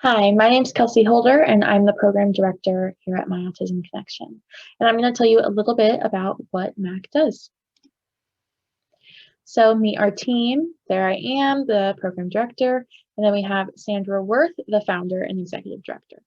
Hi, my name's Kelsey Holder, and I'm the program director here at My Autism Connection. And I'm going to tell you a little bit about what MAC does. So, meet our team. There I am, the program director, and then we have Sandra Worth, the founder and executive director.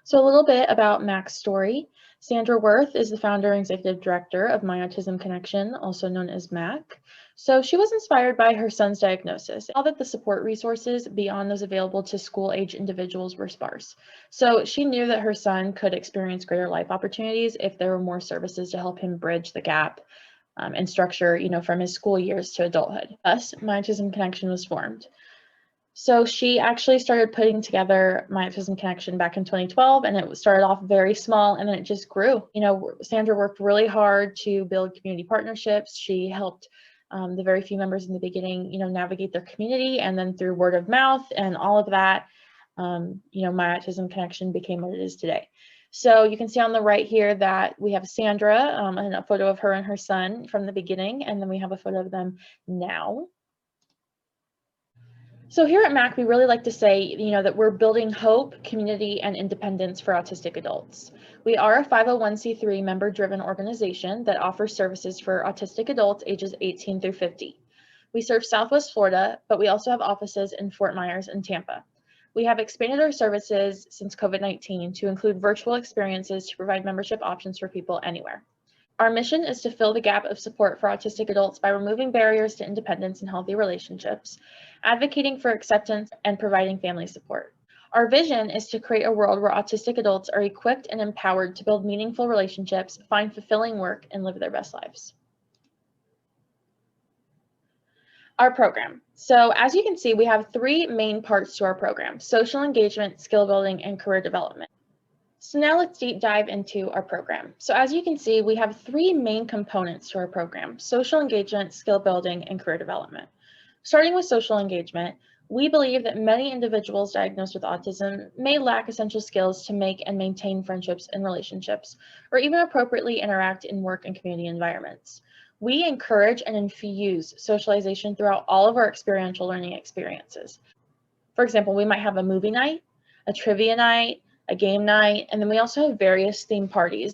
So, a little bit about MAC's story. Sandra Worth is the founder and executive director of My Autism Connection, also known as MAC. So she was inspired by her son's diagnosis, all that the support resources beyond those available to school-age individuals were sparse. So she knew that her son could experience greater life opportunities if there were more services to help him bridge the gap and structure, from his school years to adulthood. Thus, My Autism Connection was formed. So she actually started putting together My Autism Connection back in 2012, and it started off very small, and then it just grew. Sandra worked really hard to build community partnerships. She helped the very few members in the beginning, navigate their community, and then through word of mouth and all of that, My Autism Connection became what it is today. So you can see on the right here that we have Sandra and a photo of her and her son from the beginning, and then we have a photo of them now. So here at MAC, we really like to say, that we're building hope, community, and independence for autistic adults. We are a 501c3 member-driven organization that offers services for autistic adults ages 18 through 50. We serve Southwest Florida, but we also have offices in Fort Myers and Tampa. We have expanded our services since COVID-19 to include virtual experiences to provide membership options for people anywhere. Our mission is to fill the gap of support for autistic adults by removing barriers to independence and healthy relationships, advocating for acceptance, and providing family support. Our vision is to create a world where autistic adults are equipped and empowered to build meaningful relationships, find fulfilling work, and live their best lives. Our program. So as you can see, we have three main parts to our program: social engagement, skill building, and career development. So now let's deep dive into our program. So as you can see, we have three main components to our program: social engagement, skill building, and career development. Starting with social engagement, we believe that many individuals diagnosed with autism may lack essential skills to make and maintain friendships and relationships, or even appropriately interact in work and community environments. We encourage and infuse socialization throughout all of our experiential learning experiences. For example, we might have a movie night, a trivia night, a game night, and then we also have various theme parties.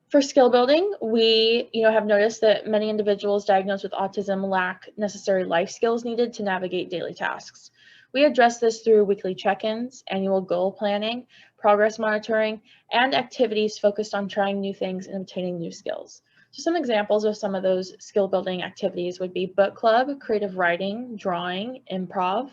For skill building, we have noticed that many individuals diagnosed with autism lack necessary life skills needed to navigate daily tasks. We address this through weekly check-ins, annual goal planning, progress monitoring, and activities focused on trying new things and obtaining new skills. So some examples of some of those skill building activities would be book club, creative writing, drawing, improv,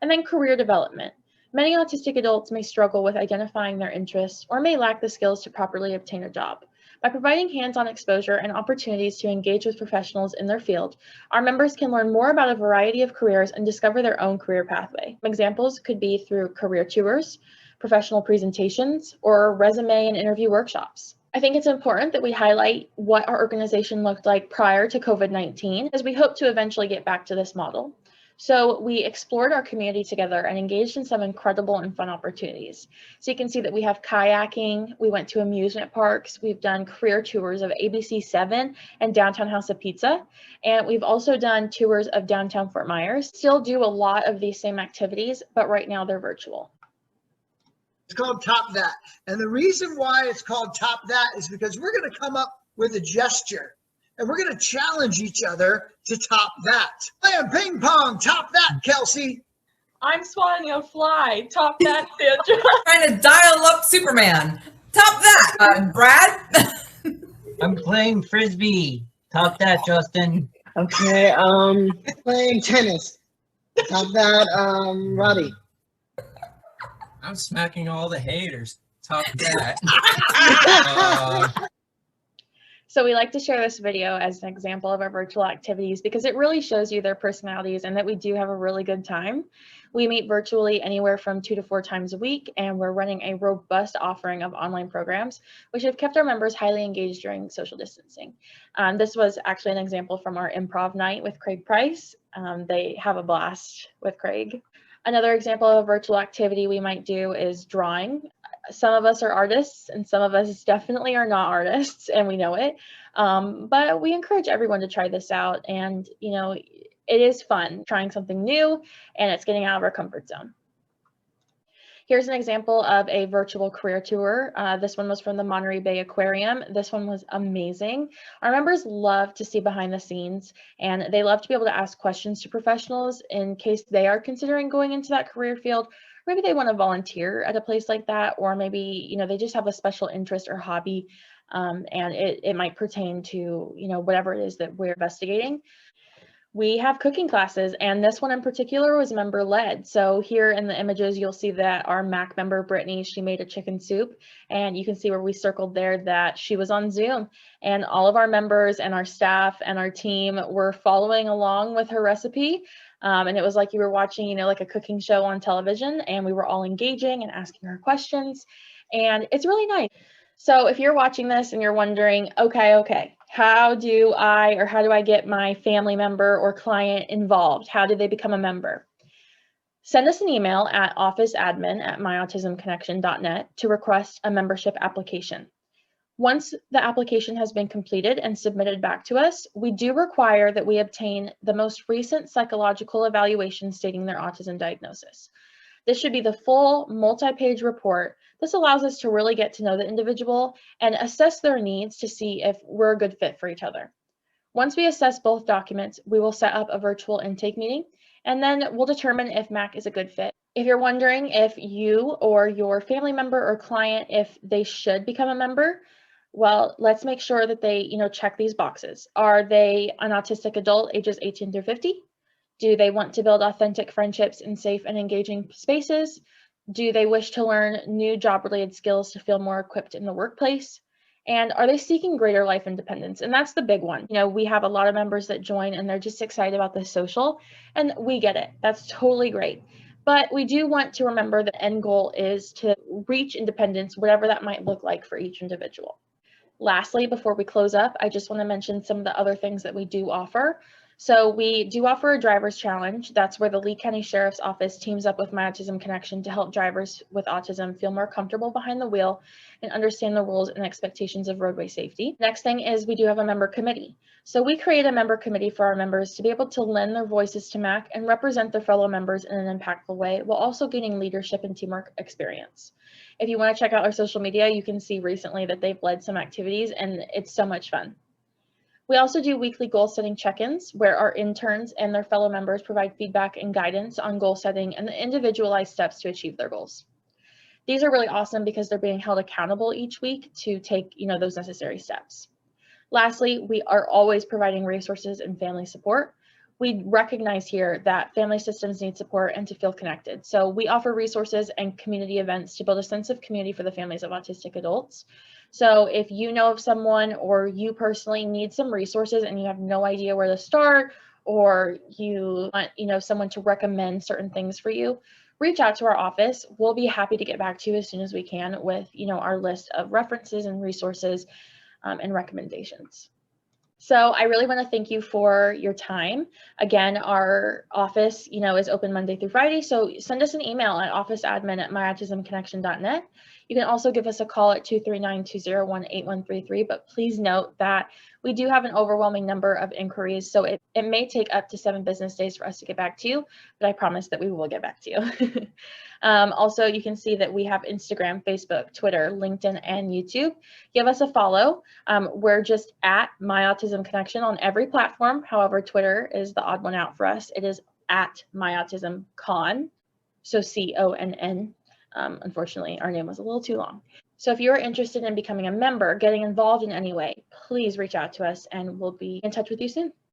and then career development. Many autistic adults may struggle with identifying their interests or may lack the skills to properly obtain a job. By providing hands-on exposure and opportunities to engage with professionals in their field, our members can learn more about a variety of careers and discover their own career pathway. Examples could be through career tours, professional presentations, or resume and interview workshops. I think it's important that we highlight what our organization looked like prior to COVID-19, as we hope to eventually get back to this model. So we explored our community together and engaged in some incredible and fun opportunities. So you can see that we have kayaking, we went to amusement parks, we've done career tours of ABC 7 and Downtown House of Pizza, and we've also done tours of downtown Fort Myers. Still do a lot of these same activities, but right now they're virtual. It's called Top That. And the reason why it's called Top That is because we're going to come up with a gesture. And we're going to challenge each other to top that. Playing ping pong, top that, Kelsey. I'm swatting a fly, top that, Sandra. Trying to dial up Superman. Top that, Brad. I'm playing Frisbee. Top that, Justin. Okay, playing tennis. Top that, Robbie. I'm smacking all the haters. Top that. So we like to share this video as an example of our virtual activities because it really shows you their personalities and that we do have a really good time. We meet virtually anywhere from 2 to 4 times a week, and we're running a robust offering of online programs, which have kept our members highly engaged during social distancing. This was actually an example from our improv night with Craig Price. They have a blast with Craig. Another example of a virtual activity we might do is drawing. Some of us are artists and some of us definitely are not artists, and we know it. But we encourage everyone to try this out. And, it is fun trying something new, and it's getting out of our comfort zone. Here's an example of a virtual career tour. This one was from the Monterey Bay Aquarium. This one was amazing. Our members love to see behind the scenes, and they love to be able to ask questions to professionals in case they are considering going into that career field. Maybe they want to volunteer at a place like that, or maybe they just have a special interest or hobby, and it might pertain to whatever it is that we're investigating. We have cooking classes, and this one in particular was member led. So here in the images, you'll see that our MAC member, Brittany, she made a chicken soup, and you can see where we circled there that she was on Zoom, and all of our members and our staff and our team were following along with her recipe. And it was like you were watching, like a cooking show on television, and we were all engaging and asking her questions, and it's really nice. So if you're watching this and you're wondering, okay, how do I get my family member or client involved? How do they become a member? Send us an email at officeadmin@myautismconnection.net to request a membership application. Once the application has been completed and submitted back to us, we do require that we obtain the most recent psychological evaluation stating their autism diagnosis. This should be the full multi-page report. This allows us to really get to know the individual and assess their needs to see if we're a good fit for each other. Once we assess both documents, we will set up a virtual intake meeting, and then we'll determine if MAC is a good fit. If you're wondering if you or your family member or client, if they should become a member, well, let's make sure that they, check these boxes. Are they an autistic adult ages 18 through 50? Do they want to build authentic friendships in safe and engaging spaces? Do they wish to learn new job-related skills to feel more equipped in the workplace? And are they seeking greater life independence? And that's the big one. We have a lot of members that join and they're just excited about the social, and we get it. That's totally great. But we do want to remember the end goal is to reach independence, whatever that might look like for each individual. Lastly, before we close up, I just want to mention some of the other things that we do offer. So we do offer a driver's challenge. That's where the Lee County Sheriff's Office teams up with My Autism Connection to help drivers with autism feel more comfortable behind the wheel and understand the rules and expectations of roadway safety. Next thing is we do have a member committee. So we create a member committee for our members to be able to lend their voices to MAC and represent their fellow members in an impactful way while also gaining leadership and teamwork experience. If you want to check out our social media, you can see recently that they've led some activities and it's so much fun. We also do weekly goal setting check-ins where our interns and their fellow members provide feedback and guidance on goal setting and the individualized steps to achieve their goals. These are really awesome because they're being held accountable each week to take, those necessary steps. Lastly, we are always providing resources and family support. We recognize here that family systems need support and to feel connected. So we offer resources and community events to build a sense of community for the families of autistic adults. So if you know of someone or you personally need some resources and you have no idea where to start, or you want, someone to recommend certain things for you, reach out to our office. We'll be happy to get back to you as soon as we can with, our list of references and resources and recommendations. So I really want to thank you for your time. Again, our office, is open Monday through Friday. So send us an email at officeadmin@myautismconnection.net. You can also give us a call at 239-201-8133. But please note that we do have an overwhelming number of inquiries. So it may take up to 7 business days for us to get back to you, but I promise that we will get back to you. Also, you can see that we have Instagram, Facebook, Twitter, LinkedIn, and YouTube. Give us a follow. We're just at My Autism Connection on every platform. However, Twitter is the odd one out for us. It is at My Autism Con, so CONN. Unfortunately, our name was a little too long. So if you're interested in becoming a member, getting involved in any way, please reach out to us and we'll be in touch with you soon.